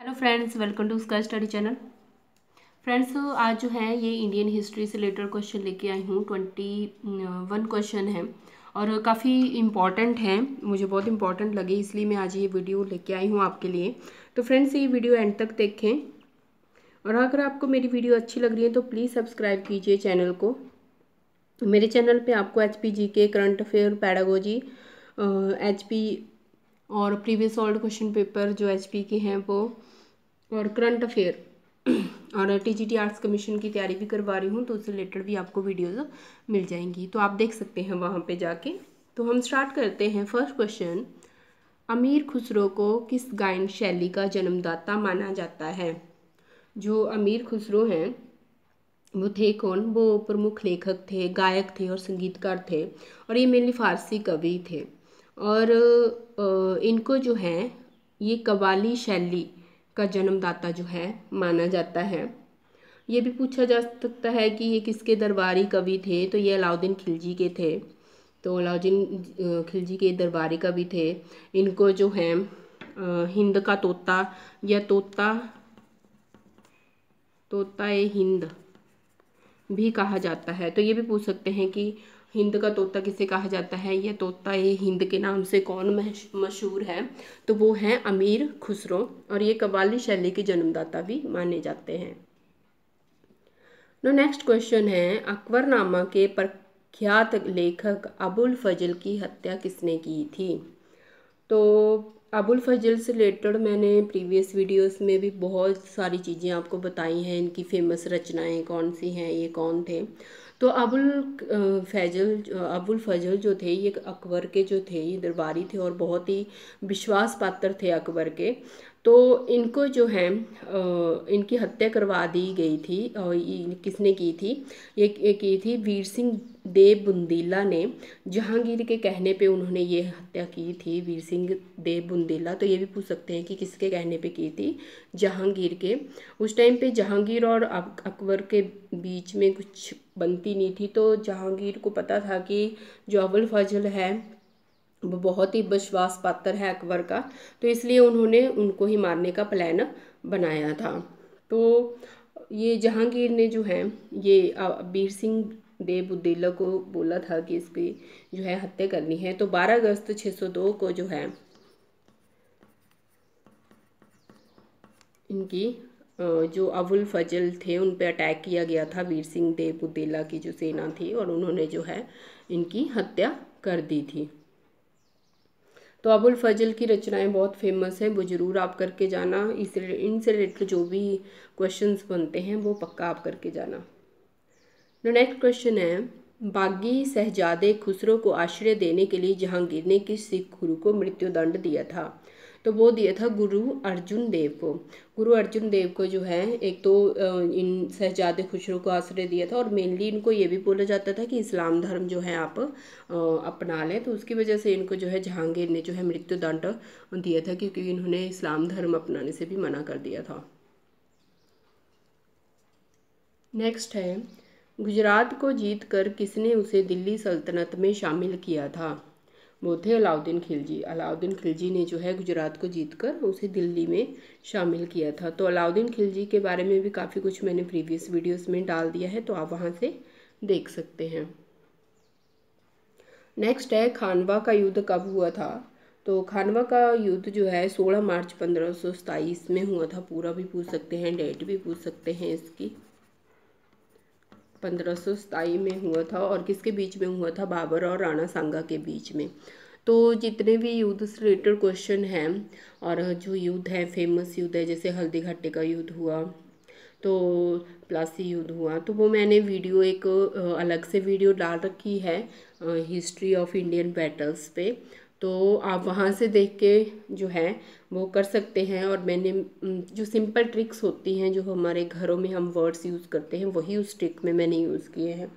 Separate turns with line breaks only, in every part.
Hello friends, welcome to sky study channel. Friends, आज जो है ये इंडियन हिस्ट्री से रिलेटेड क्वेश्चन लेके आई हूँ। 21 क्वेश्चन है और काफ़ी इम्पॉर्टेंट है, मुझे बहुत इम्पॉर्टेंट लगे इसलिए मैं आज ये वीडियो लेके आई हूँ आपके लिए। तो फ्रेंड्स, ये वीडियो एंड तक देखें और अगर आपको मेरी वीडियो अच्छी लग रही है तो प्लीज़ सब्सक्राइब कीजिए चैनल को। मेरे चैनल पे आपको HP GK, current affair, pedagogy, HP और प्रीवियस ओल्ड क्वेश्चन पेपर जो HP के हैं वो, और करंट अफेयर और TGT आर्ट्स कमीशन की तैयारी भी करवा रही हूँ, तो उससे रिलेटेड भी आपको वीडियोज़ मिल जाएंगी, तो आप देख सकते हैं वहाँ पे जाके। तो हम स्टार्ट करते हैं। फर्स्ट क्वेश्चन, अमीर खुसरो को किस गायन शैली का जन्मदाता माना जाता है? जो अमीर खुसरो हैं वो थे कौन? वो प्रमुख लेखक थे, गायक थे और संगीतकार थे, और ये मेनली फारसी कवि थे। और इनको जो है ये कव्वाली शैली का जन्मदाता जो है माना जाता है। ये भी पूछा जा सकता है कि ये किसके दरबारी कवि थे, तो ये अलाउद्दीन खिलजी के थे। तो अलाउद्दीन खिलजी के दरबारी कवि थे। इनको जो है हिंद का तोता या तोता ए हिंद भी कहा जाता है। तो ये भी पूछ सकते हैं कि हिंद का तोता किसे कहा जाता है, या तोता ये हिंद के नाम से कौन मशहूर है? तो वो हैं अमीर खुसरो, और ये कव्वाली शैली के जन्मदाता भी माने जाते हैं। नेक्स्ट क्वेश्चन है, अकबरनामा के प्रख्यात लेखक अबुल फजल की हत्या किसने की थी? तो अबुल फजल से रिलेटेड मैंने प्रीवियस वीडियोस में भी बहुत सारी चीज़ें आपको बताई हैं, इनकी फेमस रचनाएं कौन सी हैं, ये कौन थे। तो अबुल फजल जो थे ये अकबर के जो थे ये दरबारी थे और बहुत ही विश्वास पात्र थे अकबर के। तो इनको जो है इनकी हत्या करवा दी गई थी, और ये किसने की थी? ये की थी वीर सिंह देव बुंदेला ने। जहांगीर के कहने पे उन्होंने ये हत्या की थी, वीर सिंह देव बुंदेला। तो ये भी पूछ सकते हैं कि किसके कहने पे की थी? जहांगीर के। उस टाइम पे जहांगीर और अकबर के बीच में कुछ बनती नहीं थी, तो जहांगीर को पता था कि जो अबुल फजल है वो बहुत ही विश्वास पात्र है अकबर का, तो इसलिए उन्होंने उनको ही मारने का प्लान बनाया था। तो ये जहांगीर ने जो है ये वीर सिंह देव बुंदेला को बोला था कि इसकी जो है हत्या करनी है। तो 12 अगस्त 602 को जो है इनकी जो अबुल फजल थे उन पे अटैक किया गया था, वीर सिंह देव बुंदेला की जो सेना थी, और उन्होंने जो है इनकी हत्या कर दी थी। तो अबुल फजल की रचनाएं बहुत फेमस हैं, वो ज़रूर आप करके जाना। इनसे रिलेटेड जो भी क्वेश्चंस बनते हैं वो पक्का आप करके जाना। नेक्स्ट क्वेश्चन है, बागी शहजादे खुसरो को आश्रय देने के लिए जहांगीर ने किस सिख गुरु को मृत्युदंड दिया था? तो वो दिया था गुरु अर्जुन देव को। गुरु अर्जुन देव को जो है एक तो इन शहजादे खुसरो को आश्रय दिया था, और मेनली इनको ये भी बोला जाता था कि इस्लाम धर्म जो है आप अपना लें। तो उसकी वजह से इनको जो है जहांगीर ने जो है मृत्युदंड दिया था, क्योंकि इन्होंने इस्लाम धर्म अपनाने से भी मना कर दिया था। नेक्स्ट है, गुजरात को जीतकर किसने उसे दिल्ली सल्तनत में शामिल किया था? वो थे अलाउद्दीन खिलजी। अलाउद्दीन खिलजी ने जो है गुजरात को जीतकर उसे दिल्ली में शामिल किया था। तो अलाउद्दीन खिलजी के बारे में भी काफ़ी कुछ मैंने प्रीवियस वीडियोस में डाल दिया है, तो आप वहाँ से देख सकते हैं। नेक्स्ट है, खानवा का युद्ध कब हुआ था? तो खानवा का युद्ध जो है 16 मार्च 1527 में हुआ था। पूरा भी पूछ सकते हैं, डेट भी पूछ सकते हैं इसकी। 1527 में हुआ था, और किसके बीच में हुआ था? बाबर और राणा सांगा के बीच में। तो जितने भी युद्ध से रिलेटेड क्वेश्चन हैं, और जो युद्ध है फेमस युद्ध है, जैसे हल्दी घाटी का युद्ध हुआ, तो प्लासी युद्ध हुआ, तो वो मैंने वीडियो एक अलग से वीडियो डाल रखी है हिस्ट्री ऑफ इंडियन बैटल्स पे। तो आप वहाँ से देख के जो है वो कर सकते हैं। और मैंने जो सिंपल ट्रिक्स होती हैं जो हमारे घरों में हम वर्ड्स यूज़ करते हैं, वही उस ट्रिक में मैंने यूज़ किए हैं,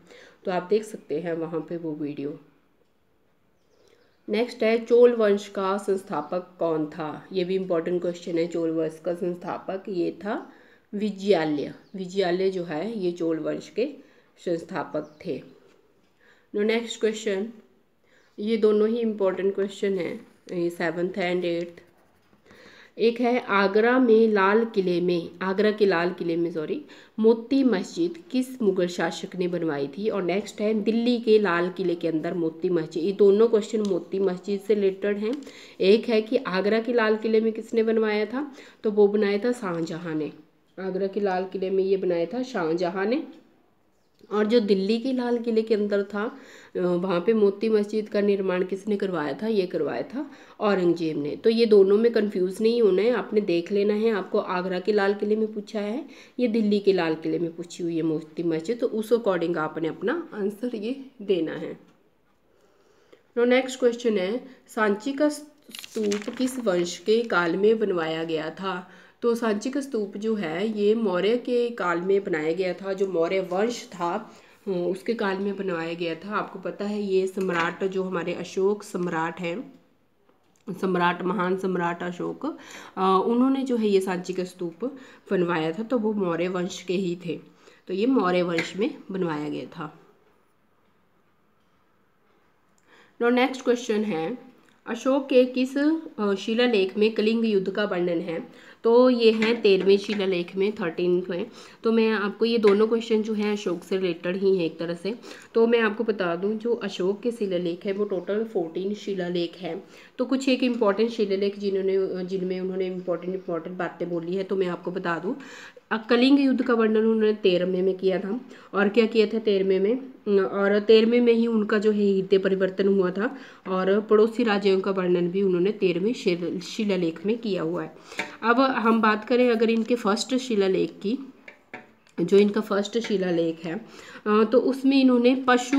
तो आप देख सकते हैं वहाँ पे वो वीडियो। नेक्स्ट है, चोल वंश का संस्थापक कौन था? ये भी इम्पोर्टेंट क्वेश्चन है। चोल वंश का संस्थापक ये था विजयालय। विजयालय जो है ये चोल वंश के संस्थापक थे। नेक्स्ट क्वेश्चन, ये दोनों ही इम्पोर्टेंट क्वेश्चन है, ये 7th एंड 8th। एक है आगरा के लाल किले में मोती मस्जिद किस मुगल शासक ने बनवाई थी। और नेक्स्ट है दिल्ली के लाल किले के अंदर मोती मस्जिद। ये दोनों क्वेश्चन मोती मस्जिद से रिलेटेड हैं। एक है कि आगरा के लाल किले में किसने बनवाया था, तो वो बनाया था शाहजहां ने। आगरा के लाल किले में ये बनाया था शाहजहां ने। और जो दिल्ली के लाल किले के अंदर था वहाँ पे मोती मस्जिद का निर्माण किसने करवाया था, ये करवाया था औरंगजेब ने। तो ये दोनों में कंफ्यूज नहीं होना है, आपने देख लेना है। आपको आगरा के लाल किले में पूछा है, ये दिल्ली के लाल किले में पूछी हुई है मोती मस्जिद, तो उस अकॉर्डिंग आपने अपना आंसर ये देना है। नेक्स्ट क्वेश्चन है सांची का स्तूप किस वंश के काल में बनवाया गया था। तो सांची का स्तूप जो है ये मौर्य के काल में बनाया गया था। जो मौर्य वंश था उसके काल में बनवाया गया था। आपको पता है ये सम्राट जो हमारे अशोक सम्राट हैं, महान सम्राट अशोक, उन्होंने जो है ये सांची का स्तूप बनवाया था। तो वो मौर्य वंश के ही थे, तो ये मौर्य वंश में बनवाया गया था। नेक्स्ट क्वेश्चन है अशोक के किस शिलालेख में कलिंग युद्ध का वर्णन है। तो ये हैं 13वें शिलालेख में, 13th में। तो मैं आपको ये दोनों क्वेश्चन जो हैं अशोक से रिलेटेड ही हैं एक तरह से। तो मैं आपको बता दूं जो अशोक के शिलालेख है वो टोटल 14 शिलालेख है। तो कुछ एक इम्पॉर्टेंट शिलालेख जिनमें उन्होंने इम्पॉर्टेंट बातें बोली है, तो मैं आपको बता दूं कलिंग युद्ध का वर्णन उन्होंने 13वें में किया था। और क्या किया था 13वें में, और 13वें में ही उनका जो है हृदय परिवर्तन हुआ था। और पड़ोसी राज्यों का वर्णन भी उन्होंने 13वें शिलालेख में किया हुआ है। अब हम बात करें अगर इनके फर्स्ट शिलालेख की, जो इनका फर्स्ट शिलालेख है तो उसमें इन्होंने पशु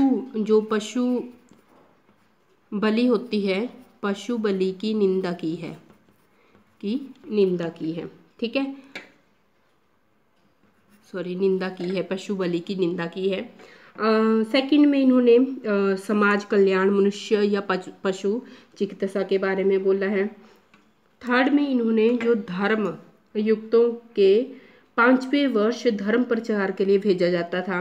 बलि होती है, पशु बलि की निंदा की है, ठीक है, निंदा की है, पशु बलि की निंदा की है। सेकंड में इन्होंने समाज कल्याण, मनुष्य या पशु चिकित्सा के बारे में बोला है। थर्ड में इन्होंने जो धर्म युक्तों के 5वें वर्ष धर्म प्रचार के लिए भेजा जाता था,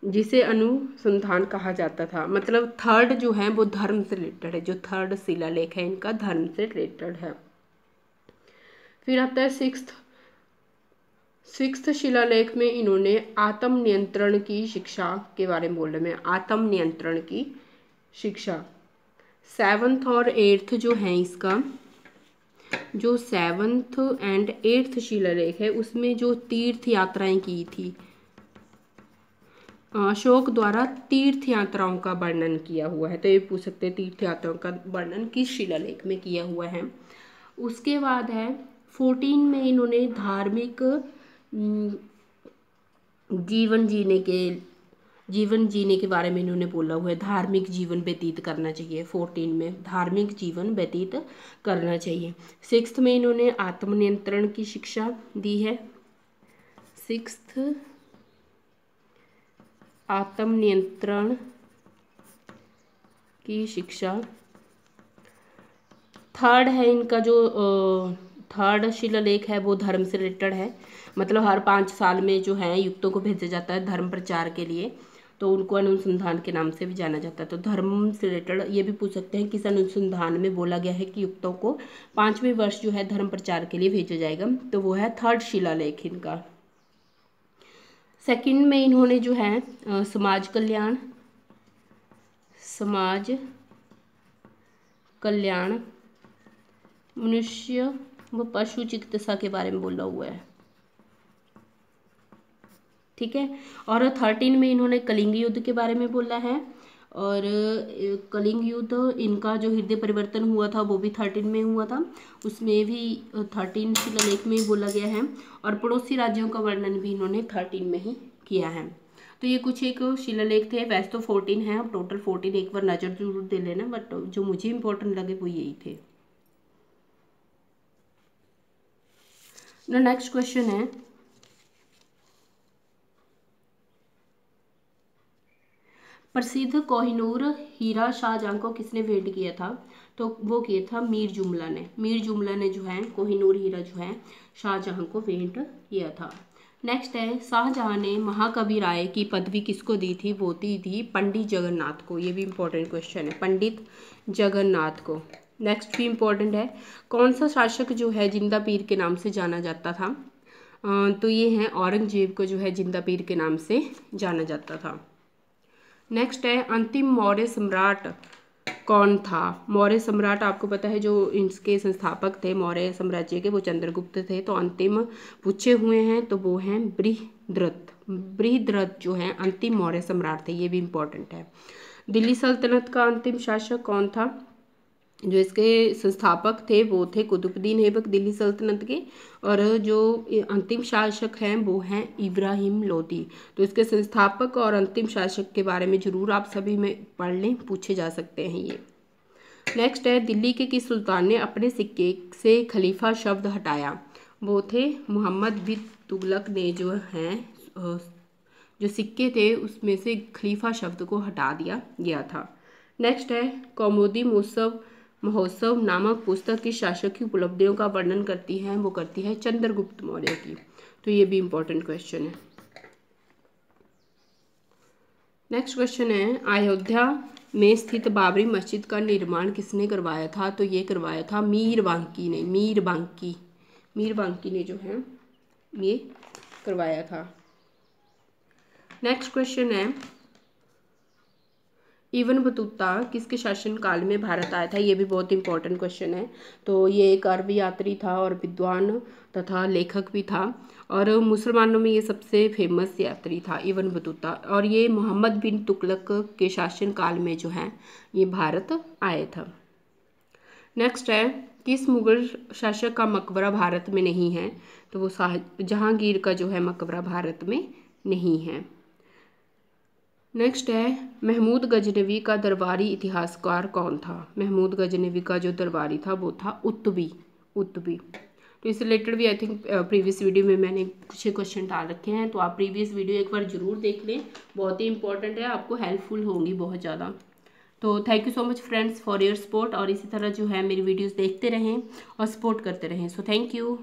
जिसे अनुसंधान कहा जाता था। मतलब थर्ड जो है वो धर्म से रिलेटेड है, जो थर्ड शिलालेख है इनका धर्म से रिलेटेड है। फिर आता है सिक्स्थ शिलालेख में इन्होंने आत्म नियंत्रण की शिक्षा के बारे में बोला है, आत्म नियंत्रण की शिक्षा। 7th और 8th जो है इसका, जो 7th एंड 8th शिलालेख है उसमें जो तीर्थ यात्राएं की थी, अशोक द्वारा तीर्थ यात्राओं का वर्णन किया हुआ है। तो ये पूछ सकते हैं तीर्थ यात्राओं का वर्णन किस शिलालेख में किया हुआ है। उसके बाद है 14 में इन्होंने धार्मिक जीवन जीने के बारे में इन्होंने बोला हुआ है, धार्मिक जीवन व्यतीत करना चाहिए। 14 में धार्मिक जीवन व्यतीत करना चाहिए। 6th में इन्होंने आत्मनियंत्रण की शिक्षा दी है। 6th आत्मनियंत्रण की शिक्षा। थर्ड है इनका जो थर्ड शिलालेख है वो धर्म से रिलेटेड है। मतलब हर 5 साल में जो है युक्तों को भेजा जाता है धर्म प्रचार के लिए, तो उनको अनुसंधान के नाम से भी जाना जाता है। तो धर्म से रिलेटेड ये भी पूछ सकते हैं किस अनुसंधान में बोला गया है कि युक्तों को 5वें वर्ष जो है धर्म प्रचार के लिए भेजा जाएगा, तो वो है थर्ड शिलालेख इनका। सेकंड में इन्होंने जो है समाज कल्याण मनुष्य व पशु चिकित्सा के बारे में बोला हुआ है, ठीक है। और 13 में इन्होंने कलिंग युद्ध के बारे में बोला है। और कलिंग युद्ध इनका जो हृदय परिवर्तन हुआ था वो भी 13 में हुआ था, उसमें भी 13 शिलालेख में ही बोला गया है। और पड़ोसी राज्यों का वर्णन भी इन्होंने 13 में ही किया है। तो ये कुछ एक शिलालेख थे, वैसे तो 14 है, अब टोटल 14 एक बार नज़र जरूर दे लेना, बट जो मुझे इंपॉर्टेंट लगे वो यही थे। नेक्स्ट क्वेश्चन है प्रसिद्ध कोहिनूर हीरा शाहजहां को किसने भेंट किया था। तो वो किया था मीर जुमला ने जो है कोहिनूर हीरा जो है शाहजहां को भेंट किया था। नेक्स्ट है शाहजहां ने महाकवि राय की पदवी किसको दी थी। वो दी थी पंडित जगन्नाथ को। ये भी इंपॉर्टेंट क्वेश्चन है, पंडित जगन्नाथ को। नेक्स्ट भी इम्पोर्टेंट है, कौन सा शासक जो है जिंदा पीर के नाम से जाना जाता था? तो ये है औरंगजेब को जो है जिंदा पीर के नाम से जाना जाता था। नेक्स्ट है अंतिम मौर्य सम्राट कौन था? मौर्य सम्राट आपको पता है जो इसके संस्थापक थे मौर्य साम्राज्य के, वो चंद्रगुप्त थे। तो अंतिम पूछे हुए हैं तो वो हैं बृहद्रथ। बृहद्रथ जो है अंतिम मौर्य सम्राट थे, ये भी इम्पोर्टेंट है। दिल्ली सल्तनत का अंतिम शासक कौन था? जो इसके संस्थापक थे वो थे कुतुबुद्दीन ऐबक दिल्ली सल्तनत के, और जो अंतिम शासक हैं वो हैं इब्राहिम लोदी। तो इसके संस्थापक और अंतिम शासक के बारे में जरूर आप सभी में पढ़ लें, पूछे जा सकते हैं ये। नेक्स्ट है दिल्ली के किस सुल्तान ने अपने सिक्के से खलीफा शब्द हटाया? वो थे मोहम्मद बिन तुगलक ने जो हैं जो सिक्के थे उसमें से खलीफा शब्द को हटा दिया गया था। नेक्स्ट है कौमुदी महोत्सव नामक पुस्तक किस शासक की उपलब्धियों का वर्णन करती है? वो करती है चंद्रगुप्त मौर्य की। तो ये भी इम्पोर्टेंट क्वेश्चन है। नेक्स्ट क्वेश्चन है अयोध्या में स्थित बाबरी मस्जिद का निर्माण किसने करवाया था? तो ये करवाया था मीर बांकी ने। मीर बांकी ने जो है ये करवाया था। नेक्स्ट क्वेश्चन है इब्न बतूता किसके शासन काल में भारत आया था? ये भी बहुत इंपॉर्टेंट क्वेश्चन है। तो ये एक अरब यात्री था और विद्वान तथा लेखक भी था, और मुसलमानों में ये सबसे फेमस यात्री था इब्न बतूता, और ये मोहम्मद बिन तुगलक के शासन काल में जो है ये भारत आए था। नेक्स्ट है किस मुगल शासक का मकबरा भारत में नहीं है? तो वो जहांगीर का जो है मकबरा भारत में नहीं है। नेक्स्ट है महमूद गजनवी का दरबारी इतिहासकार कौन था? महमूद गजनवी का जो दरबारी था वो था उत्तबी। तो इससे रिलेटेड भी आई थिंक प्रीवियस वीडियो में मैंने कुछ क्वेश्चन डाल रखे हैं, तो आप प्रीवियस वीडियो एक बार ज़रूर देख लें, बहुत ही इंपॉर्टेंट है, आपको हेल्पफुल होंगी बहुत ज़्यादा। तो thank you so much friends for your support, और इसी तरह जो है मेरी वीडियोज़ देखते रहें और सपोर्ट करते रहें। So thank you.